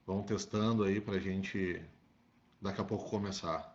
Vamos testando aí pra gente daqui a pouco começar.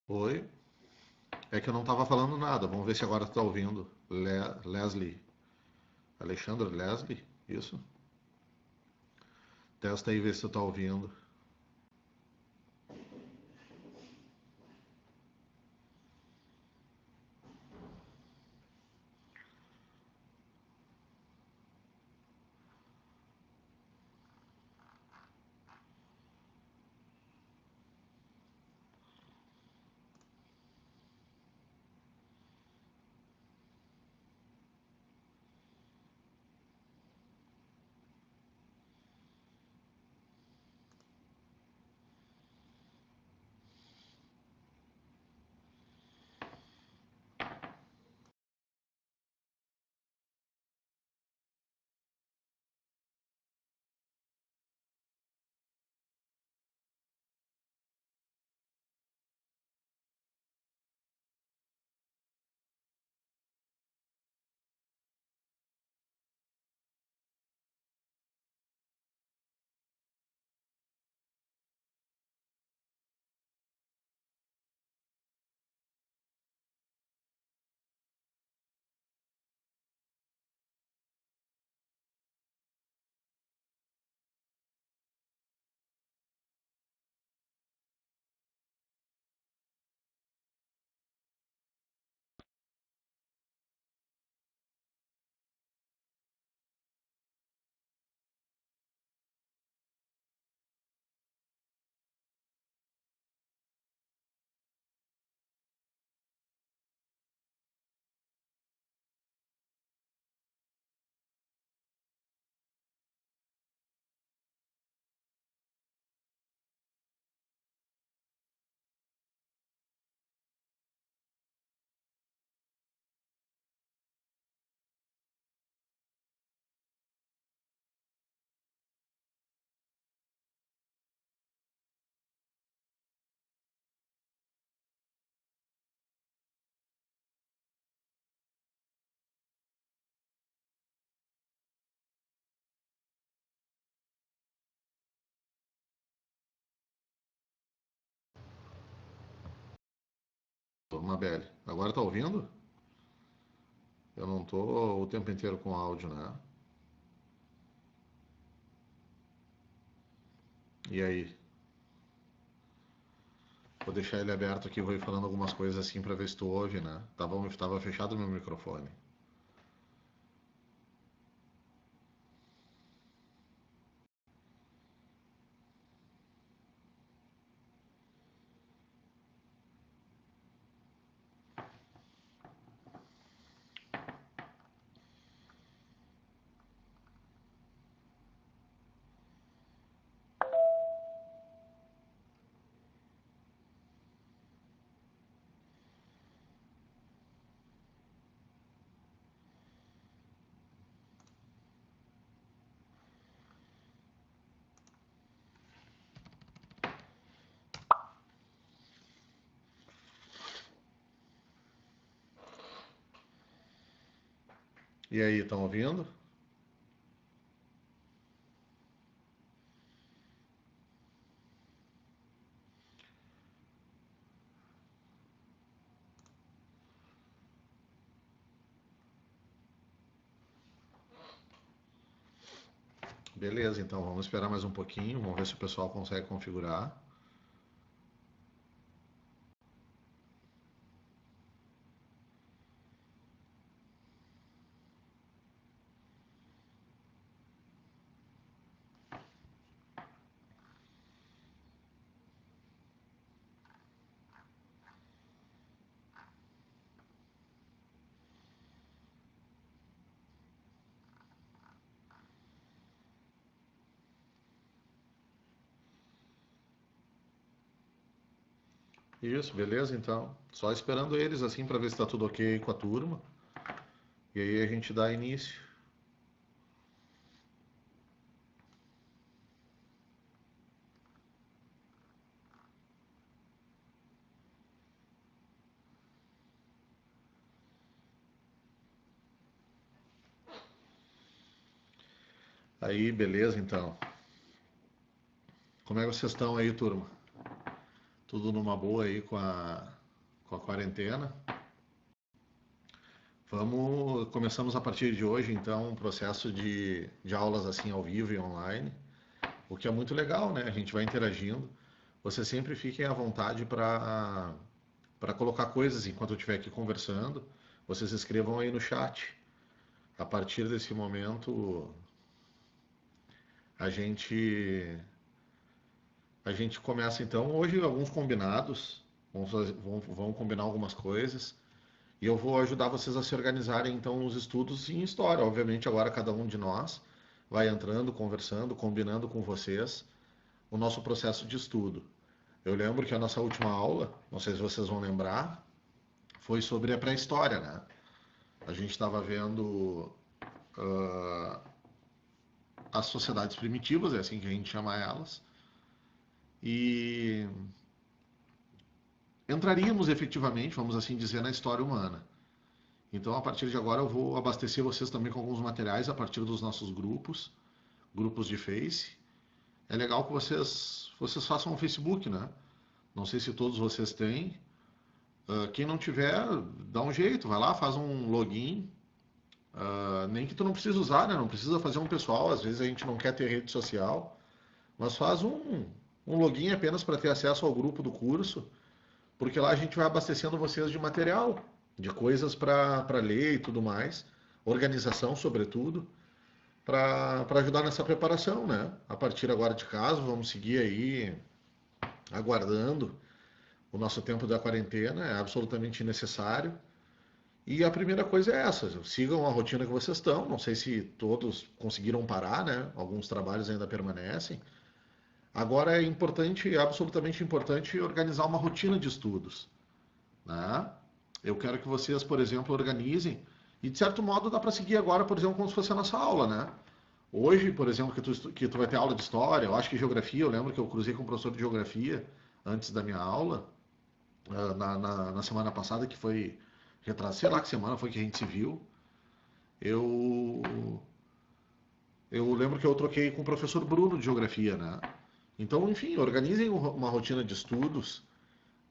Oi? É que eu não estava falando nada. Vamos ver se agora tu tá ouvindo. Leslie. Alexandre Leslie? Isso? Testa aí, vê se tu tá ouvindo. Mabel? Agora tá ouvindo? Eu não tô o tempo inteiro com áudio, né? E aí? Vou deixar ele aberto aqui, vou ir falando algumas coisas assim pra ver se tu ouve, né? Tava fechado o meu microfone. E aí, estão ouvindo? Beleza, então vamos esperar mais um pouquinho, vamos ver se o pessoal consegue configurar. Isso, beleza, então. Só esperando eles assim para ver se está tudo ok com a turma. E aí a gente dá início. Aí, beleza, então. Como é que vocês estão aí, turma? Tudo numa boa aí com a quarentena? Começamos a partir de hoje, então, um processo de aulas assim ao vivo e online, o que é muito legal, né? A gente vai interagindo. Vocês sempre fiquem à vontade para colocar coisas enquanto eu estiver aqui conversando. Vocês escrevam aí no chat. A partir desse momento, a gente a gente começa então hoje alguns combinados. Vamos combinar algumas coisas. E eu vou ajudar vocês a se organizarem então nos estudos em história. Obviamente agora cada um de nós vai entrando, conversando, combinando com vocês o nosso processo de estudo. Eu lembro que a nossa última aula, não sei se vocês vão lembrar, foi sobre a pré-história, né? A gente estava vendo uh, as sociedades primitivas, é assim que a gente chama elas, e entraríamos efetivamente, vamos assim dizer, na história humana. Então, a partir de agora, eu vou abastecer vocês também com alguns materiais a partir dos nossos grupos de Face. É legal que vocês façam um Facebook, né? Não sei se todos vocês têm. Quem não tiver, dá um jeito, vai lá, faz um login. Nem que tu não precise usar, né? Não precisa fazer um pessoal, às vezes a gente não quer ter rede social, mas faz um login apenas para ter acesso ao grupo do curso, porque lá a gente vai abastecendo vocês de material, de coisas para ler e tudo mais, organização sobretudo, para ajudar nessa preparação, né? A partir agora de casa, vamos seguir aí aguardando o nosso tempo da quarentena, é absolutamente necessário. E a primeira coisa é essa, sigam a rotina que vocês estão, não sei se todos conseguiram parar, né? Alguns trabalhos ainda permanecem. Agora é importante, absolutamente importante, organizar uma rotina de estudos, né? Eu quero que vocês, por exemplo, organizem, e de certo modo dá para seguir agora, por exemplo, como se fosse a nossa aula, né? Hoje, por exemplo, que tu vai ter aula de história, eu acho que geografia, eu lembro que eu cruzei com um professor de geografia antes da minha aula, na semana passada, que foi, sei lá que semana foi que a gente se viu, eu, eu lembro que eu troquei com o professor Bruno de geografia, né? Então, enfim, organizem uma rotina de estudos,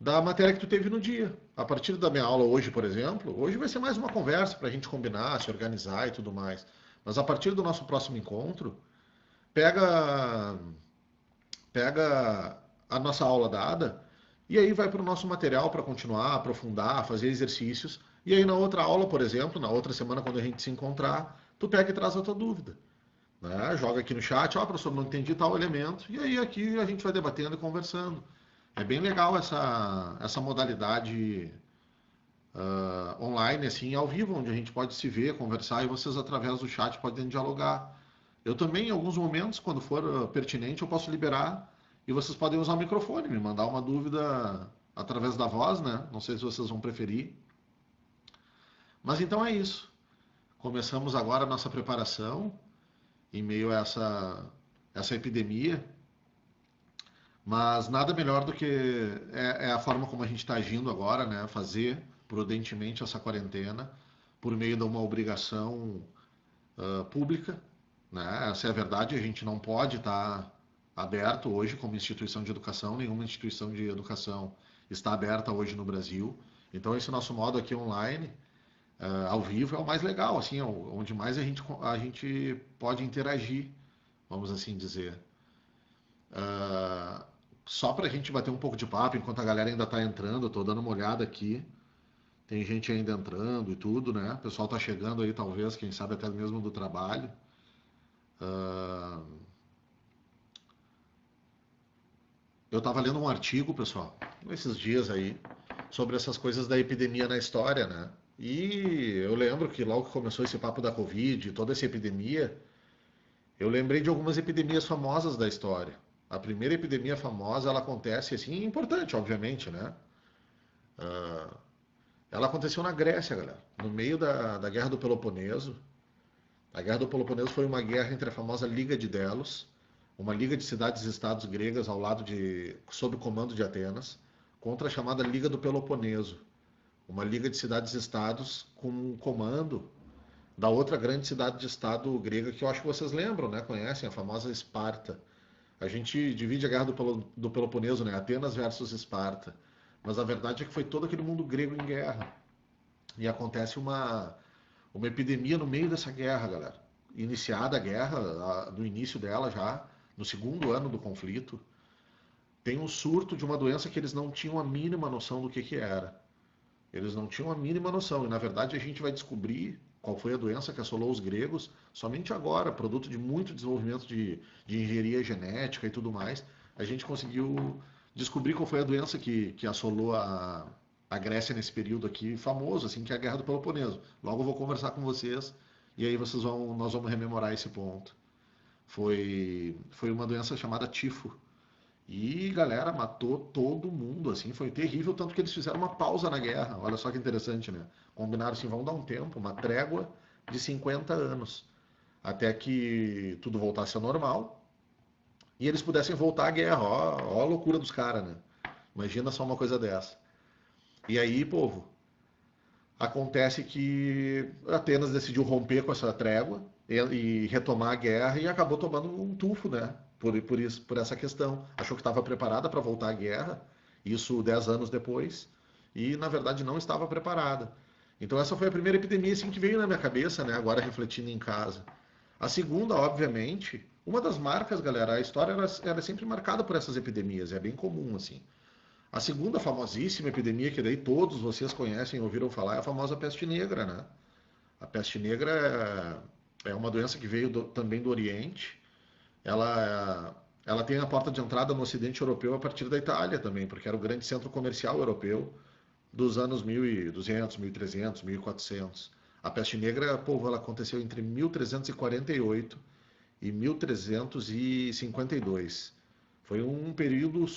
da matéria que tu teve no dia. A partir da minha aula hoje, por exemplo, hoje vai ser mais uma conversa para a gente combinar, se organizar e tudo mais. Mas a partir do nosso próximo encontro, pega, pega a nossa aula dada e aí vai para o nosso material para continuar, aprofundar, fazer exercícios. E aí na outra aula, por exemplo, na outra semana, quando a gente se encontrar, tu pega e traz a tua dúvida. Né? Joga aqui no chat, ó, professor, não entendi tal elemento. E aí aqui a gente vai debatendo e conversando. É bem legal essa modalidade online, assim, ao vivo, onde a gente pode se ver, conversar e vocês, através do chat, podem dialogar. Eu também, em alguns momentos, quando for pertinente, eu posso liberar e vocês podem usar o microfone, me mandar uma dúvida através da voz, né? Não sei se vocês vão preferir. Mas então é isso. Começamos agora a nossa preparação em meio a essa epidemia, mas nada melhor do que é a forma como a gente está agindo agora, né? Fazer prudentemente essa quarentena por meio de uma obrigação pública, né? Essa é a verdade, a gente não pode estar aberto hoje como instituição de educação, nenhuma instituição de educação está aberta hoje no Brasil. Então esse nosso modo aqui online, ao vivo, é o mais legal, assim, onde mais a gente pode interagir, vamos assim dizer. Uh, Só para a gente bater um pouco de papo enquanto a galera ainda está entrando, eu estou dando uma olhada aqui. Tem gente ainda entrando e tudo, né? O pessoal está chegando aí, talvez, quem sabe até mesmo do trabalho. Uh, eu estava lendo um artigo, pessoal, esses dias aí, sobre essas coisas da epidemia na história, né? E eu lembro que logo que começou esse papo da Covid, toda essa epidemia, eu lembrei de algumas epidemias famosas da história. A primeira epidemia famosa, ela acontece assim, importante, obviamente, né? Ela aconteceu na Grécia, galera, no meio da Guerra do Peloponeso. A Guerra do Peloponeso foi uma guerra entre a famosa Liga de Delos, uma liga de cidades e estados gregas ao lado sob o comando de Atenas, contra a chamada Liga do Peloponeso, uma liga de cidades e estados com um comando da outra grande cidade de estado grega que eu acho que vocês lembram, né? Conhecem, a famosa Esparta. A gente divide a Guerra do Peloponeso, né? Atenas versus Esparta. Mas a verdade é que foi todo aquele mundo grego em guerra. E acontece uma epidemia no meio dessa guerra, galera. Iniciada a guerra, no início dela já, no segundo ano do conflito, tem um surto de uma doença que eles não tinham a mínima noção do que era. Eles não tinham a mínima noção. E na verdade a gente vai descobrir qual foi a doença que assolou os gregos somente agora, produto de muito desenvolvimento de engenharia genética e tudo mais. A gente conseguiu descobrir qual foi a doença que assolou a Grécia nesse período aqui famoso, assim, que é a Guerra do Peloponeso. Logo eu vou conversar com vocês e aí nós vamos rememorar esse ponto. Foi uma doença chamada tifo. E, galera, matou todo mundo, assim, foi terrível, tanto que eles fizeram uma pausa na guerra. Olha só que interessante, né? Combinaram assim, vamos dar um tempo, uma trégua de 50 anos, até que tudo voltasse ao normal e eles pudessem voltar à guerra. Ó a loucura dos caras, né? Imagina só uma coisa dessa. E aí, povo, acontece que Atenas decidiu romper com essa trégua e retomar a guerra e acabou tomando um tufo, né? Por essa questão. Achou que estava preparada para voltar à guerra, isso 10 anos depois, e na verdade não estava preparada. Então essa foi a primeira epidemia assim, que veio na minha cabeça, né? Agora refletindo em casa. A segunda, obviamente, uma das marcas, galera, a história era sempre marcada por essas epidemias, é bem comum assim. A segunda famosíssima epidemia, que daí todos vocês conhecem, ouviram falar, é a famosa peste negra, né? A peste negra é uma doença que veio também do Oriente. Ela tem a porta de entrada no Ocidente Europeu a partir da Itália também, porque era o grande centro comercial europeu dos anos 1200, 1300, 1400. A peste negra, povo, ela aconteceu entre 1348 e 1352. Foi um período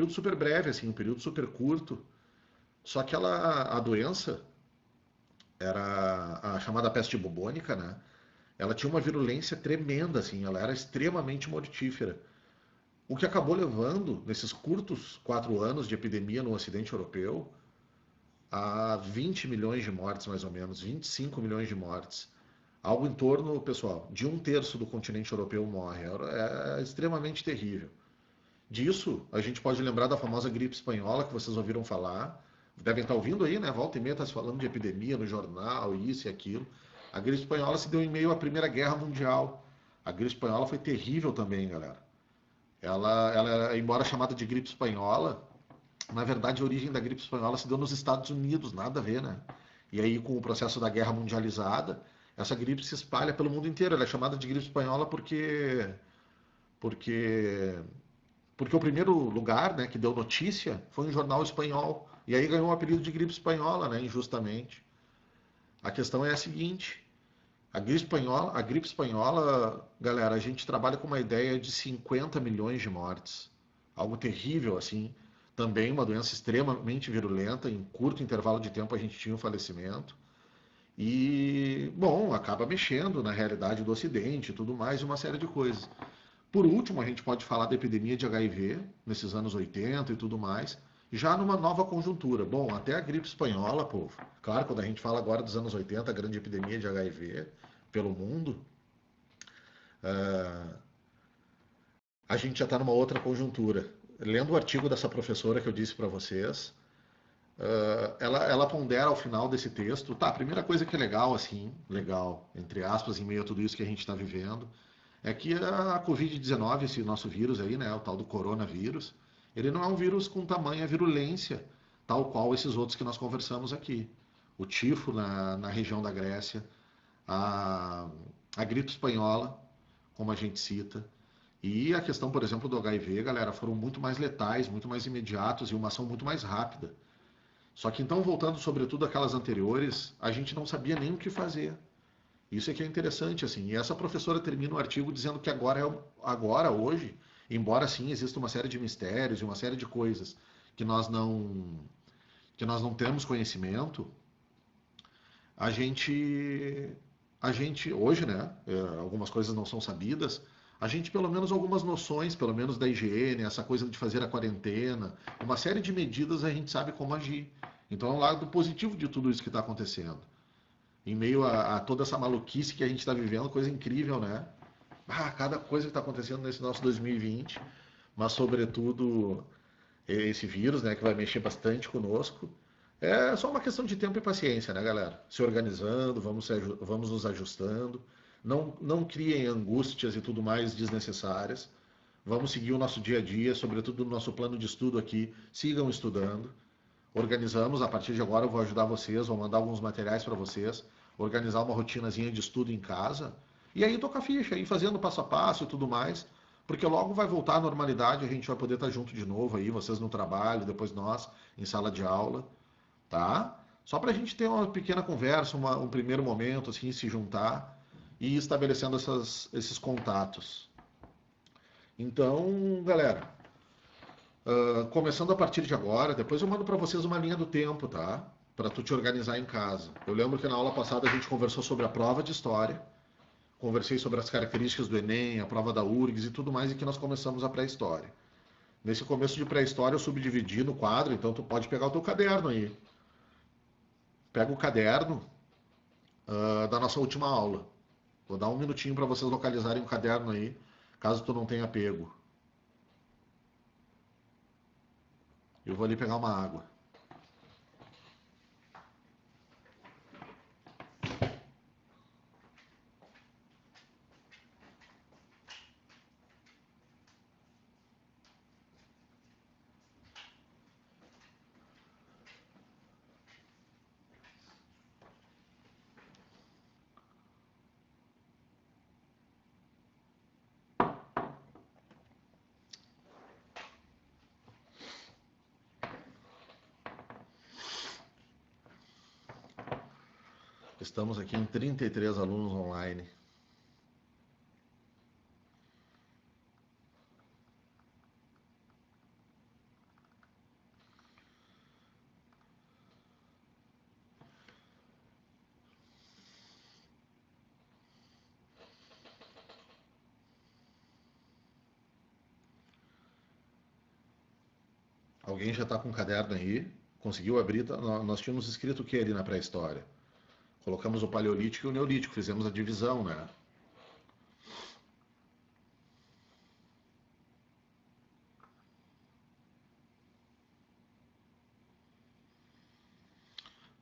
super breve, assim, um período super curto. Só que a doença era a chamada peste bubônica, né? Ela tinha uma virulência tremenda, assim, ela era extremamente mortífera. O que acabou levando, nesses curtos 4 anos de epidemia no Ocidente Europeu, a 20 milhões de mortes, mais ou menos, 25 milhões de mortes. Algo em torno, pessoal, de um terço do continente europeu morre. É extremamente terrível. Disso, a gente pode lembrar da famosa gripe espanhola que vocês ouviram falar. Devem estar ouvindo aí, né? Volta e meia está se falando de epidemia no jornal, isso e aquilo. A gripe espanhola se deu em meio à Primeira Guerra Mundial. A gripe espanhola foi terrível também, galera. Embora chamada de gripe espanhola, na verdade a origem da gripe espanhola se deu nos Estados Unidos, nada a ver, né? E aí, com o processo da guerra mundializada, essa gripe se espalha pelo mundo inteiro. Ela é chamada de gripe espanhola porque porque o primeiro lugar, né, que deu notícia foi um jornal espanhol. E aí ganhou o apelido de gripe espanhola, né, injustamente. A questão é a seguinte: a gripe espanhola, galera, a gente trabalha com uma ideia de 50 milhões de mortes. Algo terrível assim. Também uma doença extremamente virulenta, em curto intervalo de tempo a gente tinha um falecimento. E, bom, acaba mexendo na realidade do Ocidente e tudo mais, e uma série de coisas. Por último, a gente pode falar da epidemia de HIV, nesses anos 80 e tudo mais, já numa nova conjuntura. Bom, até a gripe espanhola, povo. Claro, quando a gente fala agora dos anos 80, a grande epidemia de HIV pelo mundo, a gente já está numa outra conjuntura. Lendo o artigo dessa professora que eu disse para vocês, ela pondera ao final desse texto, tá, a primeira coisa que é legal, assim, legal, entre aspas, em meio a tudo isso que a gente está vivendo, é que a Covid-19, esse nosso vírus aí, né, o tal do coronavírus, ele não é um vírus com tamanha virulência, tal qual esses outros que nós conversamos aqui. O tifo na região da Grécia, a, a gripe espanhola, como a gente cita, e a questão, por exemplo, do HIV, galera, foram muito mais letais, muito mais imediatos e uma ação muito mais rápida. Só que então, voltando sobretudo àquelas anteriores, a gente não sabia nem o que fazer. Isso é que é interessante, assim. E essa professora termina o artigo dizendo que agora, hoje, embora sim exista uma série de mistérios e uma série de coisas que nós não que nós não temos conhecimento, a gente a gente hoje, né, algumas coisas não são sabidas, a gente pelo menos algumas noções, pelo menos da higiene, essa coisa de fazer a quarentena, uma série de medidas a gente sabe como agir. Então é um lado positivo de tudo isso que está acontecendo em meio a toda essa maluquice que a gente está vivendo, coisa incrível, né? Cada coisa que está acontecendo nesse nosso 2020, mas sobretudo esse vírus, né, que vai mexer bastante conosco. É só uma questão de tempo e paciência, né, galera? Se organizando, vamos nos ajustando. Não criem angústias e tudo mais desnecessárias. Vamos seguir o nosso dia a dia, sobretudo no nosso plano de estudo aqui. Sigam estudando. Organizamos, a partir de agora eu vou ajudar vocês, vou mandar alguns materiais para vocês, organizar uma rotinazinha de estudo em casa, e aí tocar ficha, ir fazendo passo a passo e tudo mais, porque logo vai voltar à normalidade, a gente vai poder estar junto de novo aí, vocês no trabalho, depois nós em sala de aula, tá? Só para a gente ter uma pequena conversa, um primeiro momento, assim, se juntar e ir estabelecendo esses contatos. Então, galera, começando a partir de agora, depois eu mando para vocês uma linha do tempo, tá? Para tu te organizar em casa. Eu lembro que na aula passada a gente conversou sobre a prova de história, conversei sobre as características do Enem, a prova da URGS e tudo mais, e que nós começamos a pré-história. Nesse começo de pré-história eu subdividi no quadro, então tu pode pegar o teu caderno aí. Pega o caderno da nossa última aula. Vou dar um minutinho para vocês localizarem o caderno aí, caso tu não tenha pego. Eu vou ali pegar uma água. Estamos aqui em 33 alunos online. Alguém já está com o caderno aí? Conseguiu abrir? Nós tínhamos escrito o que ali na pré-história? Colocamos o Paleolítico e o Neolítico, fizemos a divisão, né?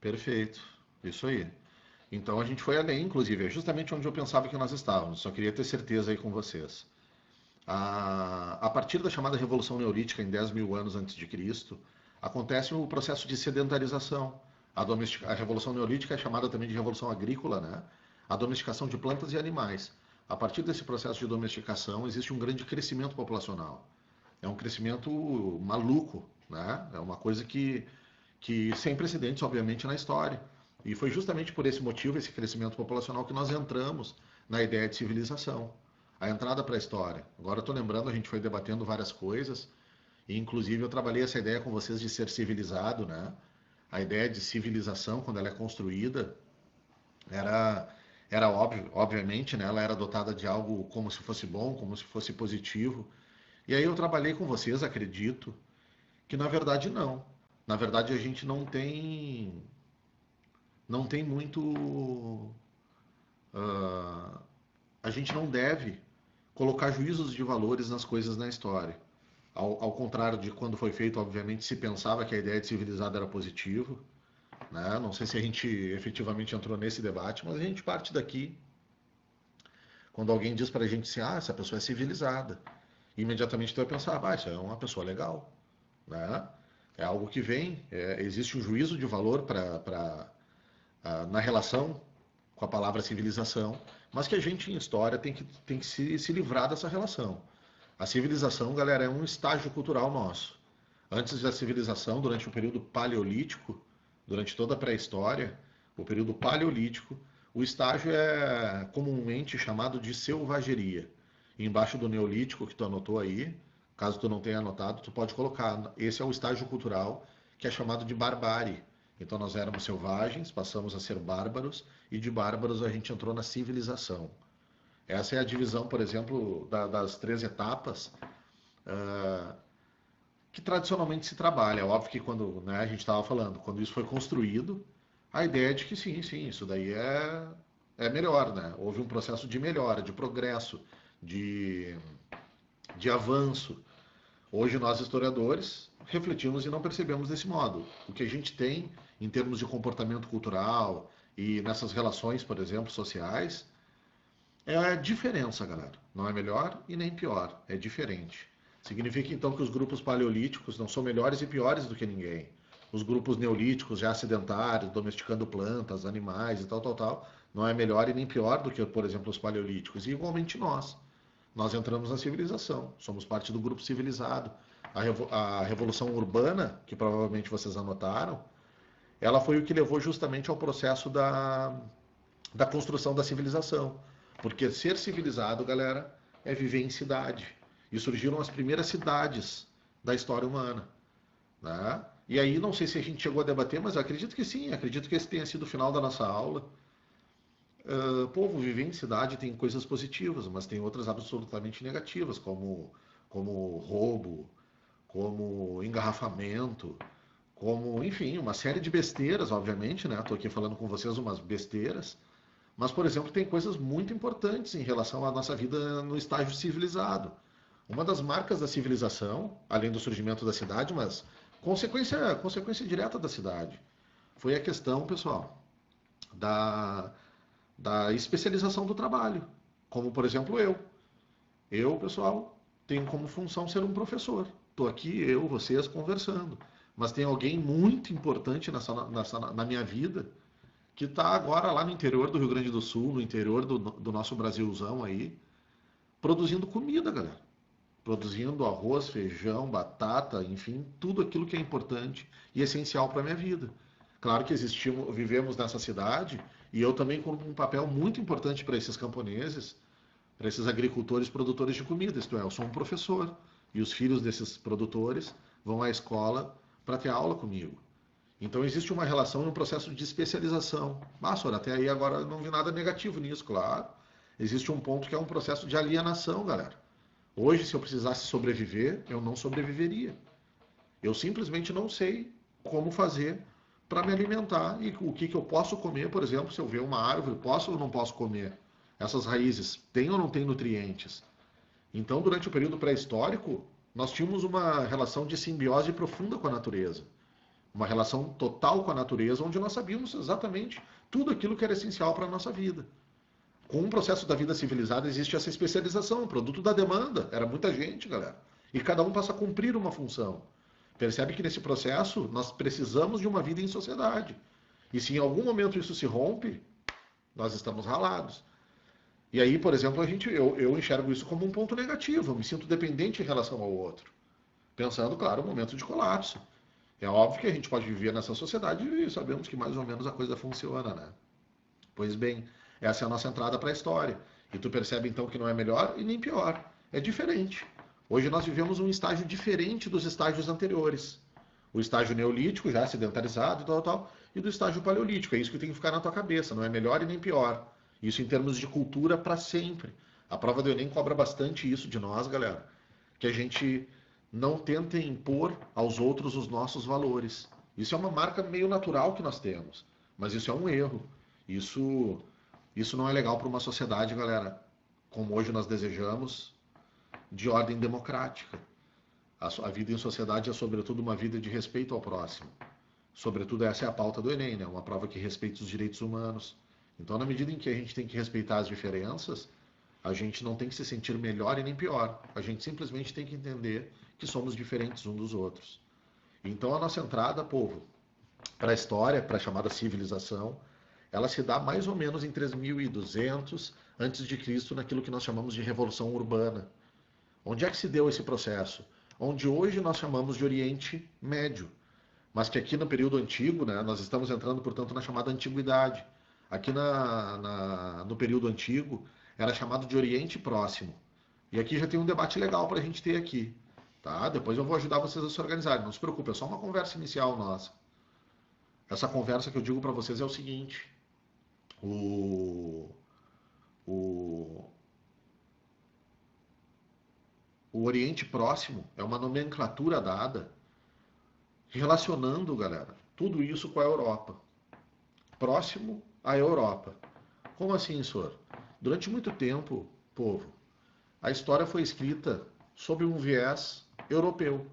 Perfeito. Isso aí. Então a gente foi além, inclusive, é justamente onde eu pensava que nós estávamos. Só queria ter certeza aí com vocês. A partir da chamada Revolução Neolítica, em 10 mil anos antes de Cristo, acontece o processo de sedentarização. A Revolução Neolítica é chamada também de Revolução Agrícola, né? A domesticação de plantas e animais. A partir desse processo de domesticação, existe um grande crescimento populacional. É um crescimento maluco, né? É uma coisa que sem precedentes, obviamente, na história. E foi justamente por esse motivo, esse crescimento populacional, que nós entramos na ideia de civilização. A entrada para a história. Agora eu estou lembrando, a gente foi debatendo várias coisas, e inclusive eu trabalhei essa ideia com vocês de ser civilizado, né? A ideia de civilização, quando ela é construída, era, era óbvio, obviamente, né? Ela era dotada de algo como se fosse bom, como se fosse positivo. E aí eu trabalhei com vocês, acredito, que na verdade não. Na verdade a gente não tem muito, a gente não deve colocar juízos de valores nas coisas na história. Ao contrário de quando foi feito, obviamente se pensava que a ideia de civilizado era positivo, né? Não sei se a gente efetivamente entrou nesse debate, mas a gente parte daqui quando alguém diz para a gente assim, essa pessoa é civilizada. Imediatamente tu vai pensar, isso é uma pessoa legal, né? É algo que vem, existe um juízo de valor na relação com a palavra civilização, mas que a gente em história tem que se livrar dessa relação. A civilização, galera, é um estágio cultural nosso. Antes da civilização, durante o período paleolítico, durante toda a pré-história, o período paleolítico, o estágio é comumente chamado de selvageria. Embaixo do neolítico que tu anotou aí, caso tu não tenha anotado, tu pode colocar. Esse é o estágio cultural que é chamado de barbárie. Então nós éramos selvagens, passamos a ser bárbaros e de bárbaros a gente entrou na civilização. Essa é a divisão, por exemplo, das três etapas que tradicionalmente se trabalha. É óbvio que quando, né, a gente estava falando, quando isso foi construído, a ideia é de que sim, sim, isso daí é melhor, né? Houve um processo de melhora, de progresso, de, de avanço. Hoje nós, historiadores, refletimos e não percebemos desse modo. O que a gente tem em termos de comportamento cultural e nessas relações, por exemplo, sociais, é a diferença, galera. Não é melhor e nem pior, é diferente. Significa então que os grupos paleolíticos não são melhores e piores do que ninguém. Os grupos neolíticos, já sedentários, domesticando plantas, animais e tal, tal, tal, não é melhor e nem pior do que, por exemplo, os paleolíticos. E igualmente nós. Nós entramos na civilização, somos parte do grupo civilizado. A revolução urbana, que provavelmente vocês anotaram, ela foi o que levou justamente ao processo da construção da civilização. Porque ser civilizado, galera, é viver em cidade. E surgiram as primeiras cidades da história humana. Né? E aí, não sei se a gente chegou a debater, mas eu acredito que sim, acredito que esse tenha sido o final da nossa aula. Povo, viver em cidade tem coisas positivas, mas tem outras absolutamente negativas, como roubo, como engarrafamento, como, enfim, uma série de besteiras, obviamente, né? Estou aqui falando com vocês umas besteiras, mas, por exemplo, tem coisas muito importantes em relação à nossa vida no estágio civilizado. Uma das marcas da civilização, além do surgimento da cidade, mas consequência direta da cidade, foi a questão, pessoal, da, da especialização do trabalho. Como, por exemplo, eu. Eu, pessoal, tenho como função ser um professor. Estou aqui, eu, vocês, conversando. Mas tem alguém muito importante na minha vida que está agora lá no interior do Rio Grande do Sul, no interior do nosso Brasilzão aí, produzindo comida, galera. Produzindo arroz, feijão, batata, enfim, tudo aquilo que é importante e essencial para a minha vida. Claro que vivemos nessa cidade e eu também com um papel muito importante para esses camponeses, para esses agricultores produtores de comida. Isto é, eu sou um professor e os filhos desses produtores vão à escola para ter aula comigo. Então existe uma relação e um processo de especialização. Sora, até aí agora não vi nada negativo nisso, claro. Existe um ponto que é um processo de alienação, galera. Hoje, se eu precisasse sobreviver, eu não sobreviveria. Eu simplesmente não sei como fazer para me alimentar e o que eu posso comer, por exemplo, se eu ver uma árvore, posso ou não posso comer? Essas raízes têm ou não têm nutrientes? Então, durante o período pré-histórico, nós tínhamos uma relação de simbiose profunda com a natureza. uma relação total com a natureza, onde nós sabíamos exatamente tudo aquilo que era essencial para a nossa vida. Com o processo da vida civilizada existe essa especialização, produto da demanda, era muita gente, galera. E cada um passa a cumprir uma função. Percebe que nesse processo nós precisamos de uma vida em sociedade. E se em algum momento isso se rompe, nós estamos ralados. E aí, por exemplo, eu enxergo isso como um ponto negativo, eu me sinto dependente em relação ao outro. Pensando, claro, no momento de colapso. É óbvio que a gente pode viver nessa sociedade e sabemos que mais ou menos a coisa funciona, né? Pois bem, essa é a nossa entrada para a história. E tu percebe então que não é melhor e nem pior. É diferente. Hoje nós vivemos um estágio diferente dos estágios anteriores. O estágio neolítico, já sedentarizado e tal, e do estágio paleolítico. É isso que tem que ficar na tua cabeça. Não é melhor e nem pior. Isso em termos de cultura para sempre. A prova do Enem cobra bastante isso de nós, galera. Que a gente não tenta impor aos outros os nossos valores. Isso é uma marca meio natural que nós temos. Mas isso é um erro. Isso não é legal para uma sociedade, galera, como hoje nós desejamos, de ordem democrática. A vida em sociedade é, sobretudo, uma vida de respeito ao próximo. Sobretudo, essa é a pauta do Enem, né? Uma prova que respeita os direitos humanos. Então, na medida em que a gente tem que respeitar as diferenças, a gente não tem que se sentir melhor e nem pior. A gente simplesmente tem que entender que somos diferentes uns dos outros. Então, a nossa entrada, povo, para a história, para a chamada civilização, ela se dá mais ou menos em 3200 antes de Cristo, naquilo que nós chamamos de Revolução Urbana. Onde é que se deu esse processo? Onde hoje nós chamamos de Oriente Médio, mas que aqui no período antigo, né, nós estamos entrando, portanto, na chamada Antiguidade. Aqui no período antigo era chamado de Oriente Próximo. E aqui já tem um debate legal para a gente ter aqui. Tá? Depois eu vou ajudar vocês a se organizarem. Não se preocupe, é só uma conversa inicial nossa. Essa conversa que eu digo para vocês é o seguinte. O, o, o Oriente Próximo é uma nomenclatura dada relacionando, galera, tudo isso com a Europa. Próximo à Europa. Como assim, senhor? Durante muito tempo, povo, a história foi escrita sob um viés europeu.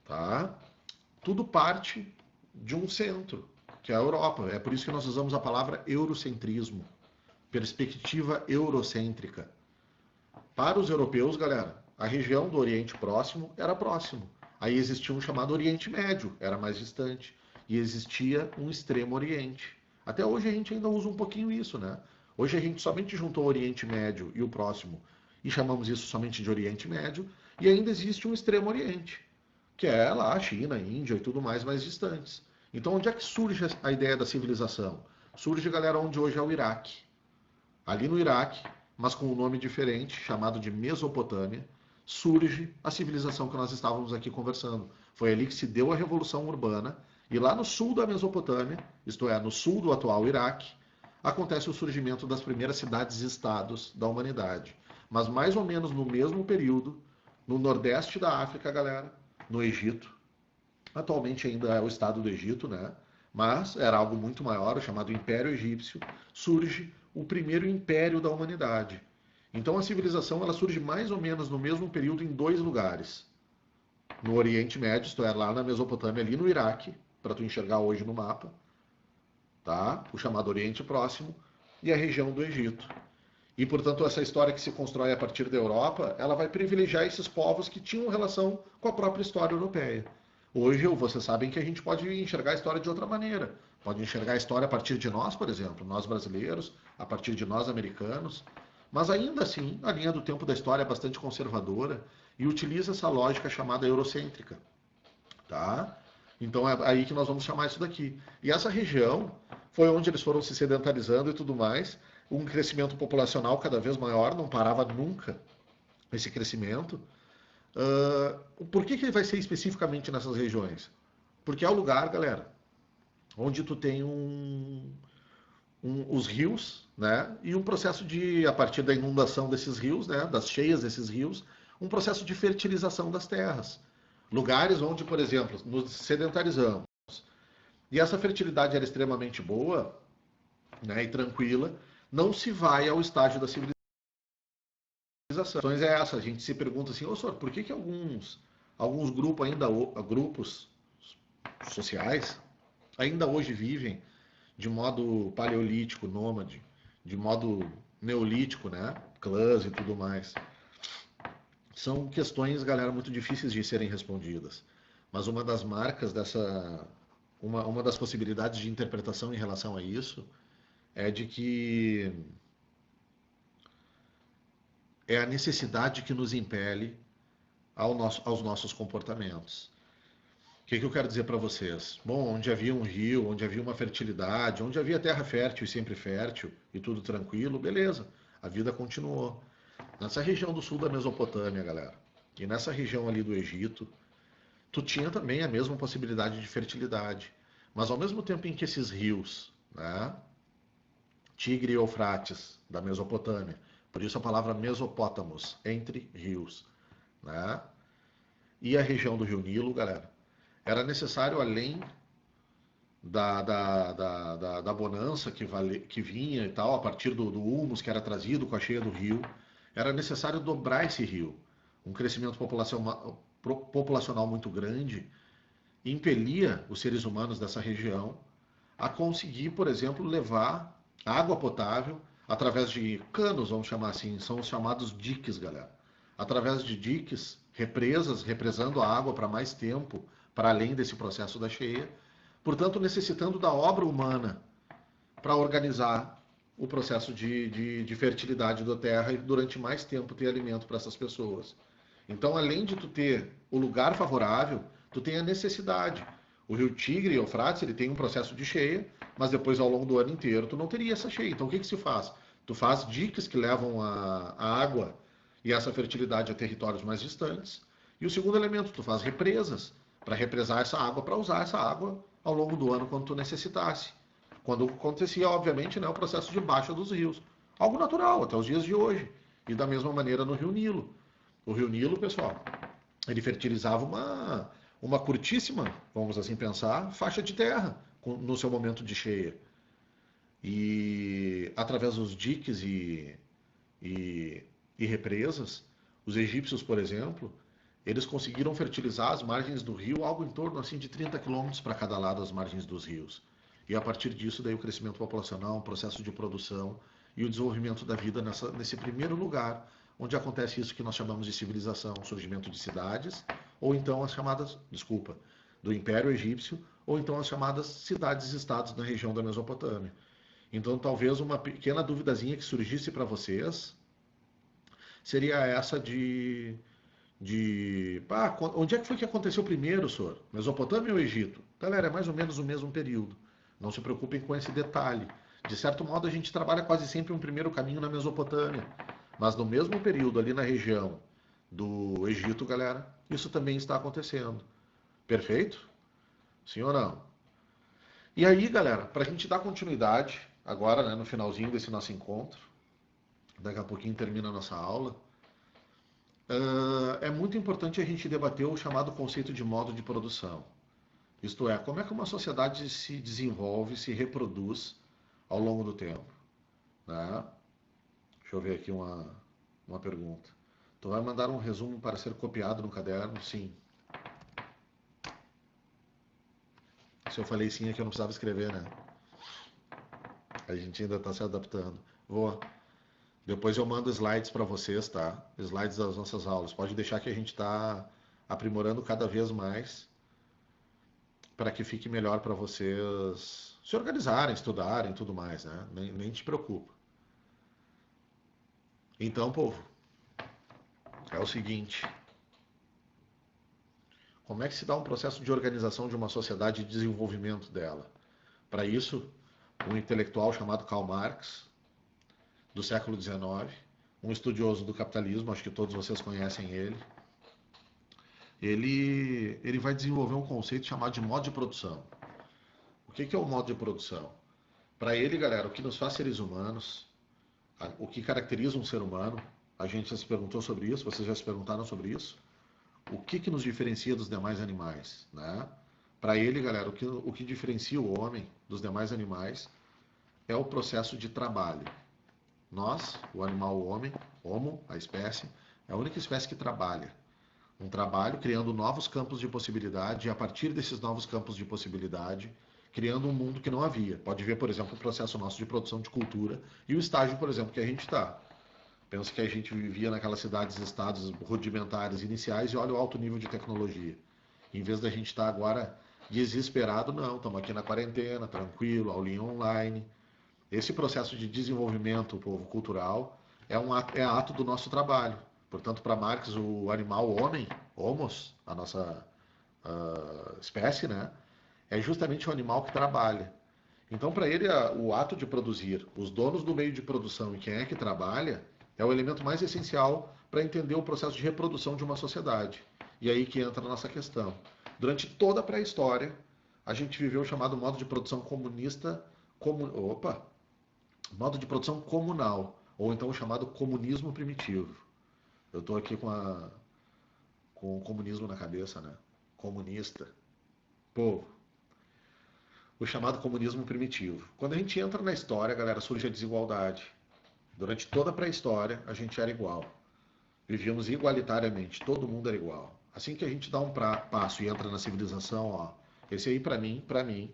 Tá? Tudo parte de um centro, que é a Europa. É por isso que nós usamos a palavra eurocentrismo, perspectiva eurocêntrica. Para os europeus, galera, a região do Oriente Próximo era próximo. Aí existia um chamado Oriente Médio, era mais distante. E existia um Extremo Oriente. Até hoje a gente ainda usa um pouquinho isso, né? Hoje a gente somente juntou o Oriente Médio e o Próximo e chamamos isso somente de Oriente Médio. E ainda existe um Extremo Oriente, que é lá a China, a Índia e tudo mais distantes. Então onde é que surge a ideia da civilização? Surge, galera, onde hoje é o Iraque. Ali no Iraque, mas com um nome diferente, chamado de Mesopotâmia, surge a civilização que nós estávamos aqui conversando. Foi ali que se deu a Revolução Urbana, e lá no sul da Mesopotâmia, isto é, no sul do atual Iraque, acontece o surgimento das primeiras cidades-estados da humanidade. Mas mais ou menos no mesmo período, no nordeste da África, galera, no Egito, atualmente ainda é o estado do Egito, né? Mas era algo muito maior, chamado Império Egípcio, surge o primeiro império da humanidade. Então a civilização ela surge mais ou menos no mesmo período em dois lugares. No Oriente Médio, isto é, lá na Mesopotâmia, ali no Iraque, para tu enxergar hoje no mapa, tá? O chamado Oriente Próximo, e a região do Egito. E, portanto, essa história que se constrói a partir da Europa, ela vai privilegiar esses povos que tinham relação com a própria história europeia. Hoje, vocês sabem que a gente pode enxergar a história de outra maneira. Pode enxergar a história a partir de nós, por exemplo, nós brasileiros, a partir de nós americanos. Mas ainda assim, a linha do tempo da história é bastante conservadora e utiliza essa lógica chamada eurocêntrica. Tá? Então é aí que nós vamos chamar isso daqui. E essa região foi onde eles foram se sedentarizando e tudo mais. Um crescimento populacional cada vez maior, não parava nunca esse crescimento. Por que ele vai ser especificamente nessas regiões? Porque é o lugar, galera, onde tu tem os rios, né? E um processo de, a partir da inundação desses rios, né? Das cheias desses rios, um processo de fertilização das terras. Lugares onde, por exemplo, nos sedentarizamos. E essa fertilidade era extremamente boa, né, e tranquila, não se vai ao estágio da civilização. É essa, a gente se pergunta assim, ô senhor, por que alguns grupos sociais ainda hoje vivem de modo paleolítico, nômade, de modo neolítico, né? Clãs e tudo mais. São questões, galera, muito difíceis de serem respondidas. Mas uma das marcas dessa. Uma das possibilidades de interpretação em relação a isso é de que é a necessidade que nos impele aos nossos comportamentos. O que eu quero dizer para vocês? Bom, onde havia um rio, onde havia uma fertilidade, onde havia terra fértil e sempre fértil e tudo tranquilo, beleza, a vida continuou. Nessa região do sul da Mesopotâmia, galera, e nessa região ali do Egito, tu tinha também a mesma possibilidade de fertilidade. Mas ao mesmo tempo em que esses rios, né, Tigre e Eufrates, da Mesopotâmia, por isso a palavra Mesopótamos, entre rios, né, e a região do Rio Nilo, galera, era necessário, além da bonança que vinha e tal, a partir do humus que era trazido com a cheia do rio, era necessário dobrar esse rio. Um crescimento populacional muito grande impelia os seres humanos dessa região a conseguir, por exemplo, levar água potável através de canos, vamos chamar assim, são os chamados diques, galera. Através de diques, represas, represando a água para mais tempo, para além desse processo da cheia, portanto, necessitando da obra humana para organizar o processo de fertilidade da terra e durante mais tempo ter alimento para essas pessoas. Então, além de tu ter o lugar favorável, tu tem a necessidade. O rio Tigre e Eufrates, ele tem um processo de cheia, mas depois ao longo do ano inteiro tu não teria essa cheia. Então o que se faz? Tu faz diques que levam a água e essa fertilidade a territórios mais distantes. E o segundo elemento, tu faz represas para represar essa água, para usar essa água ao longo do ano quando tu necessitasse. Quando acontecia, obviamente, né, o processo de baixa dos rios. Algo natural até os dias de hoje. E da mesma maneira no Rio Nilo. O Rio Nilo, pessoal, ele fertilizava uma curtíssima, vamos assim pensar, faixa de terra no seu momento de cheia. E através dos diques e represas, os egípcios, por exemplo, eles conseguiram fertilizar as margens do rio, algo em torno assim de 30 quilômetros para cada lado das margens dos rios. E a partir disso, daí o crescimento populacional, o processo de produção e o desenvolvimento da vida nesse primeiro lugar, onde acontece isso que nós chamamos de civilização, o surgimento de cidades, ou então as chamadas, desculpa, do Império Egípcio, ou então as chamadas cidades-estados na região da Mesopotâmia. Então, talvez uma pequena duvidazinha que surgisse para vocês seria essa onde é que foi que aconteceu primeiro, senhor? Mesopotâmia ou Egito? Galera, é mais ou menos o mesmo período. Não se preocupem com esse detalhe. De certo modo, a gente trabalha quase sempre um primeiro caminho na Mesopotâmia. Mas no mesmo período, ali na região do Egito, galera, isso também está acontecendo. Perfeito? Sim ou não? E aí, galera, para a gente dar continuidade, agora, né, no finalzinho desse nosso encontro, daqui a pouquinho termina a nossa aula, é muito importante a gente debater o chamado conceito de modo de produção. Isto é, como é que uma sociedade se desenvolve, se reproduz ao longo do tempo. Né? Deixa eu ver aqui uma pergunta. Tu vai mandar um resumo para ser copiado no caderno? Sim. Se eu falei sim é que eu não precisava escrever, né? A gente ainda está se adaptando. Vou. Depois eu mando slides para vocês, tá? Slides das nossas aulas. Pode deixar que a gente está aprimorando cada vez mais para que fique melhor para vocês se organizarem, estudarem e tudo mais, né? Nem te preocupa. Então, povo, é o seguinte. Como é que se dá um processo de organização de uma sociedade e de desenvolvimento dela? Para isso, um intelectual chamado Karl Marx, do século XIX, um estudioso do capitalismo, acho que todos vocês conhecem ele vai desenvolver um conceito chamado de modo de produção. O que é o modo de produção? Para ele, galera, o que nos faz seres humanos, o que caracteriza um ser humano, a gente já se perguntou sobre isso, vocês já se perguntaram sobre isso? O que nos diferencia dos demais animais, né? Para ele, galera, o que diferencia o homem dos demais animais é o processo de trabalho. Nós, o animal, o homem, Homo, a espécie, é a única espécie que trabalha. Um trabalho criando novos campos de possibilidade e a partir desses novos campos de possibilidade, criando um mundo que não havia. Pode ver, por exemplo, o processo nosso de produção de cultura e o estágio, por exemplo, que a gente está. Pensa que a gente vivia naquelas cidades, estados rudimentares iniciais e olha o alto nível de tecnologia. Em vez da gente estar agora desesperado, não, estamos aqui na quarentena, tranquilo, aulinha online. Esse processo de desenvolvimento povo cultural é ato do nosso trabalho. Portanto, para Marx, o animal homem, homos, a nossa espécie, né, é justamente o animal que trabalha. Então, para ele, o ato de produzir, os donos do meio de produção e quem é que trabalha, é o elemento mais essencial para entender o processo de reprodução de uma sociedade. E aí que entra a nossa questão. Durante toda a pré-história, a gente viveu o chamado modo de produção comunista, modo de produção comunal, ou então o chamado comunismo primitivo. Eu estou aqui com o comunismo na cabeça, né? Comunista. Povo, o chamado comunismo primitivo. Quando a gente entra na história, galera, surge a desigualdade. Durante toda a pré-história, a gente era igual. Vivíamos igualitariamente, todo mundo era igual. Assim que a gente dá um passo e entra na civilização, ó, esse aí para mim,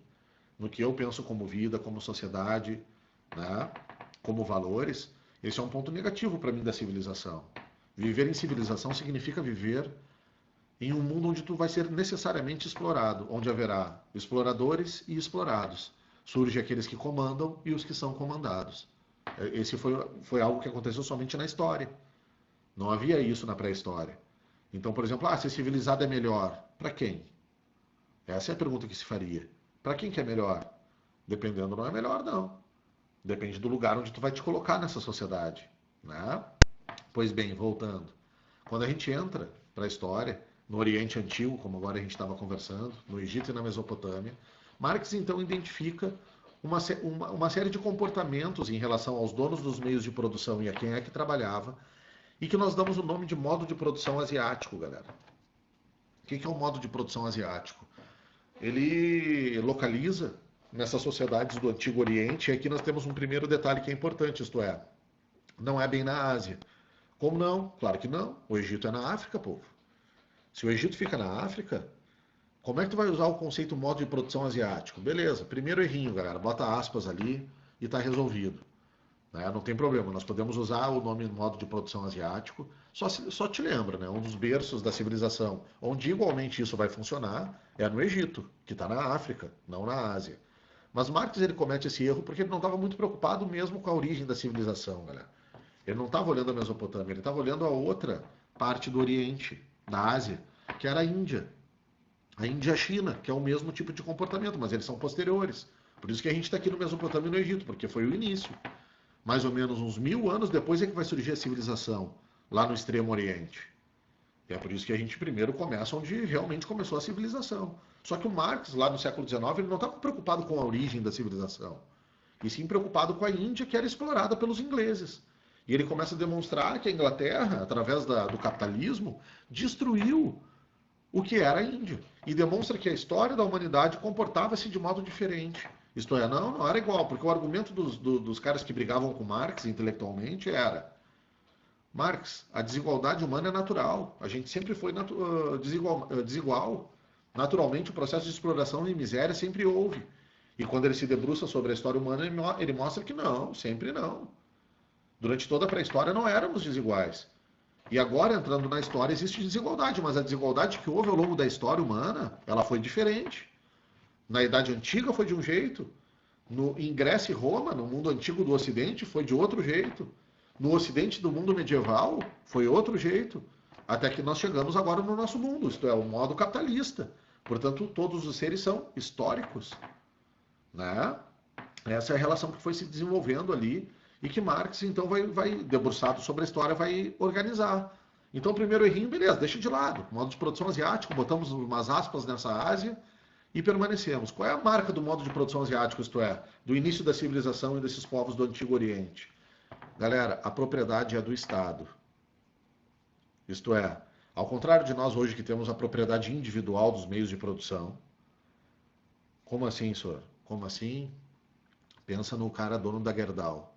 no que eu penso como vida, como sociedade, né, como valores, esse é um ponto negativo para mim da civilização. Viver em civilização significa viver em um mundo onde tu vai ser necessariamente explorado, onde haverá exploradores e explorados. Surge aqueles que comandam e os que são comandados. Esse foi algo que aconteceu somente na história. Não havia isso na pré-história. Então, por exemplo, ser civilizado é melhor. Para quem? Essa é a pergunta que se faria. Para quem que é melhor? Dependendo, não é melhor, não. Depende do lugar onde tu vai te colocar nessa sociedade, né? Pois bem, voltando. Quando a gente entra para a história, no Oriente Antigo, como agora a gente estava conversando, no Egito e na Mesopotâmia, Marx então identifica uma série de comportamentos em relação aos donos dos meios de produção e a quem é que trabalhava, e que nós damos o nome de modo de produção asiático, galera. O que é o modo de produção asiático? Ele localiza nessas sociedades do Antigo Oriente, e aqui nós temos um primeiro detalhe que é importante, isto é, não é bem na Ásia. Como não? Claro que não. O Egito é na África, povo. Se o Egito fica na África, como é que tu vai usar o conceito modo de produção asiático? Beleza, primeiro errinho, galera. Bota aspas ali e está resolvido. Né? Não tem problema, nós podemos usar o nome modo de produção asiático. Só te lembra, né? Um dos berços da civilização, onde igualmente isso vai funcionar, é no Egito, que está na África, não na Ásia. Mas Marx ele comete esse erro porque ele não estava muito preocupado mesmo com a origem da civilização, galera. Ele não estava olhando a Mesopotâmia, ele estava olhando a outra parte do Oriente, da Ásia, que era a Índia. A Índia e a China, que é o mesmo tipo de comportamento, mas eles são posteriores. Por isso que a gente está aqui no Mesopotâmia e no Egito, porque foi o início. Mais ou menos uns 1000 anos depois é que vai surgir a civilização, lá no Extremo Oriente. E é por isso que a gente primeiro começa onde realmente começou a civilização. Só que o Marx, lá no século XIX, ele não estava preocupado com a origem da civilização, e sim preocupado com a Índia, que era explorada pelos ingleses. E ele começa a demonstrar que a Inglaterra, através do capitalismo, destruiu o que era a Índia. E demonstra que a história da humanidade comportava-se de modo diferente. Isto é, não era igual, porque o argumento dos caras que brigavam com Marx intelectualmente era: Marx, a desigualdade humana é natural. A gente sempre foi desigual. Naturalmente, o processo de exploração e miséria sempre houve. E quando ele se debruça sobre a história humana, ele mostra que não, sempre não. Durante toda a pré-história não éramos desiguais. E agora, entrando na história, existe desigualdade, mas a desigualdade que houve ao longo da história humana, ela foi diferente. Na Idade Antiga foi de um jeito, em Grécia e Roma, no mundo antigo do Ocidente, foi de outro jeito. No Ocidente do mundo medieval, foi outro jeito. Até que nós chegamos agora no nosso mundo, isto é, o modo capitalista. Portanto, todos os seres são históricos. Né? Essa é a relação que foi se desenvolvendo ali e que Marx, então, vai debruçado sobre a história, vai organizar. Então, primeiro errinho, beleza, deixa de lado. Modo de produção asiático, botamos umas aspas nessa Ásia e permanecemos. Qual é a marca do modo de produção asiático, isto é, do início da civilização e desses povos do Antigo Oriente? Galera, a propriedade é do Estado. Isto é, ao contrário de nós hoje que temos a propriedade individual dos meios de produção. Como assim, senhor? Como assim? Pensa no cara dono da Gerdau.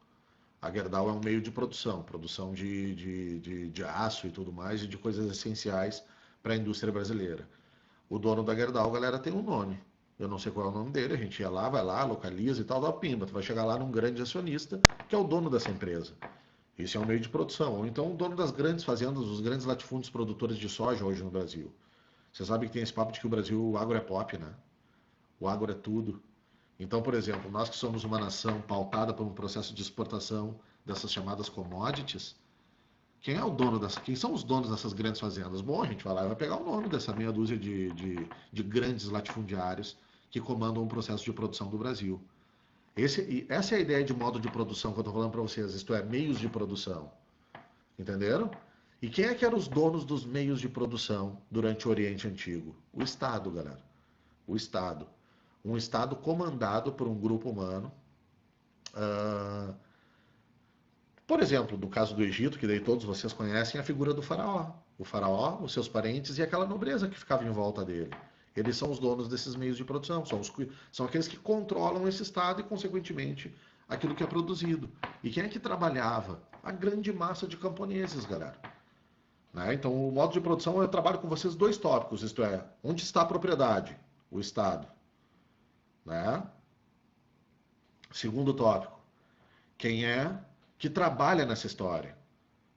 A Gerdau é um meio de produção de aço e tudo mais, e de coisas essenciais para a indústria brasileira. O dono da Gerdau, galera, tem um nome. Eu não sei qual é o nome dele, a gente ia lá, vai lá, localiza e tal, dá pimba. Tu vai chegar lá num grande acionista, que é o dono dessa empresa. Isso é um meio de produção. Ou então o dono das grandes fazendas, os grandes latifúndios produtores de soja hoje no Brasil. Você sabe que tem esse papo de que o Brasil, o agro é pop, né? O agro é tudo. Então, por exemplo, nós que somos uma nação pautada por um processo de exportação dessas chamadas commodities, quem são os donos dessas grandes fazendas? Bom, a gente vai lá e vai pegar o nome dessa meia dúzia de grandes latifundiários que comandam o processo de produção do Brasil. Essa é a ideia de modo de produção que eu estou falando para vocês, isto é, meios de produção. Entenderam? E quem é que eram os donos dos meios de produção durante o Oriente Antigo? O Estado, galera. O Estado. Um Estado comandado por um grupo humano. Uh, por exemplo, no caso do Egito, que daí todos vocês conhecem, a figura do faraó. O faraó, os seus parentes e aquela nobreza que ficava em volta dele. Eles são os donos desses meios de produção, são aqueles que controlam esse Estado e, consequentemente, aquilo que é produzido. E quem é que trabalhava? A grande massa de camponeses, galera. Né? Então, o modo de produção, eu trabalho com vocês dois tópicos, isto é, onde está a propriedade? O Estado. Né? Segundo tópico, quem é que trabalha nessa história?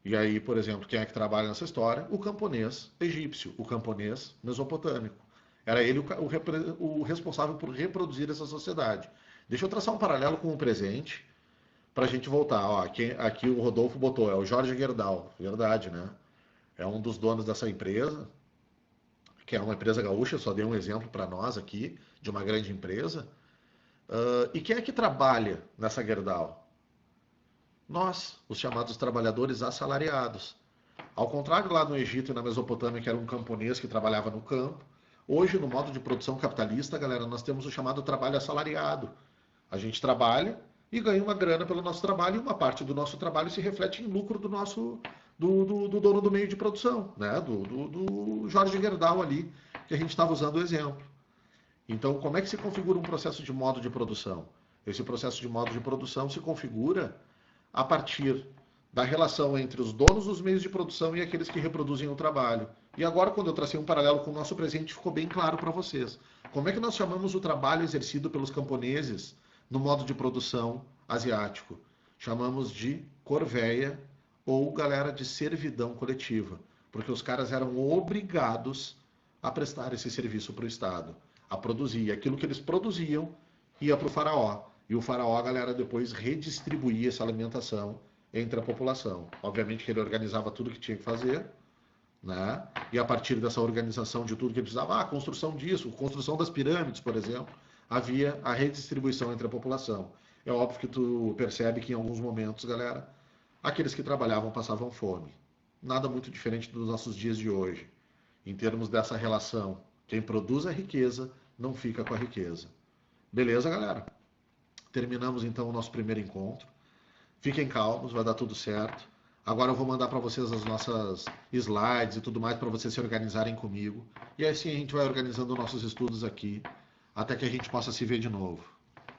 E aí, por exemplo, quem é que trabalha nessa história? O camponês egípcio, o camponês mesopotâmico. Era ele o responsável por reproduzir essa sociedade. Deixa eu traçar um paralelo com o presente, para a gente voltar. Ó, aqui o Rodolfo botou, é o Jorge Gerdau. Verdade, né? É um dos donos dessa empresa, que é uma empresa gaúcha, só dei um exemplo para nós aqui, de uma grande empresa. E quem é que trabalha nessa Gerdau? Nós, os chamados trabalhadores assalariados. Ao contrário lá no Egito e na Mesopotâmia, que era um camponês que trabalhava no campo, hoje no modo de produção capitalista, galera, nós temos o chamado trabalho assalariado. A gente trabalha e ganha uma grana pelo nosso trabalho e uma parte do nosso trabalho se reflete em lucro do dono do meio de produção, né? do Jorge Gerdau ali, que a gente estava usando o exemplo. Então, como é que se configura um processo de modo de produção? Esse processo de modo de produção se configura a partir da relação entre os donos dos meios de produção e aqueles que reproduzem o trabalho. E agora, quando eu tracei um paralelo com o nosso presente, ficou bem claro para vocês. Como é que nós chamamos o trabalho exercido pelos camponeses no modo de produção asiático? Chamamos de corveia ou, galera, de servidão coletiva. Porque os caras eram obrigados a prestar esse serviço para o Estado, a produzir. E aquilo que eles produziam ia para o faraó. E o faraó, galera, depois redistribuía essa alimentação entre a população. Obviamente que ele organizava tudo que tinha que fazer, né? E a partir dessa organização de tudo que ele precisava, a construção disso, construção das pirâmides, por exemplo, havia a redistribuição entre a população. É óbvio que tu percebe que em alguns momentos, galera, aqueles que trabalhavam passavam fome. Nada muito diferente dos nossos dias de hoje, em termos dessa relação. Quem produz a riqueza não fica com a riqueza. Beleza, galera? Terminamos então o nosso primeiro encontro. Fiquem calmos, vai dar tudo certo. Agora eu vou mandar para vocês as nossas slides e tudo mais para vocês se organizarem comigo. E assim a gente vai organizando nossos estudos aqui, até que a gente possa se ver de novo.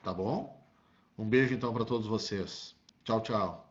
Tá bom? Um beijo então para todos vocês. Tchau, tchau.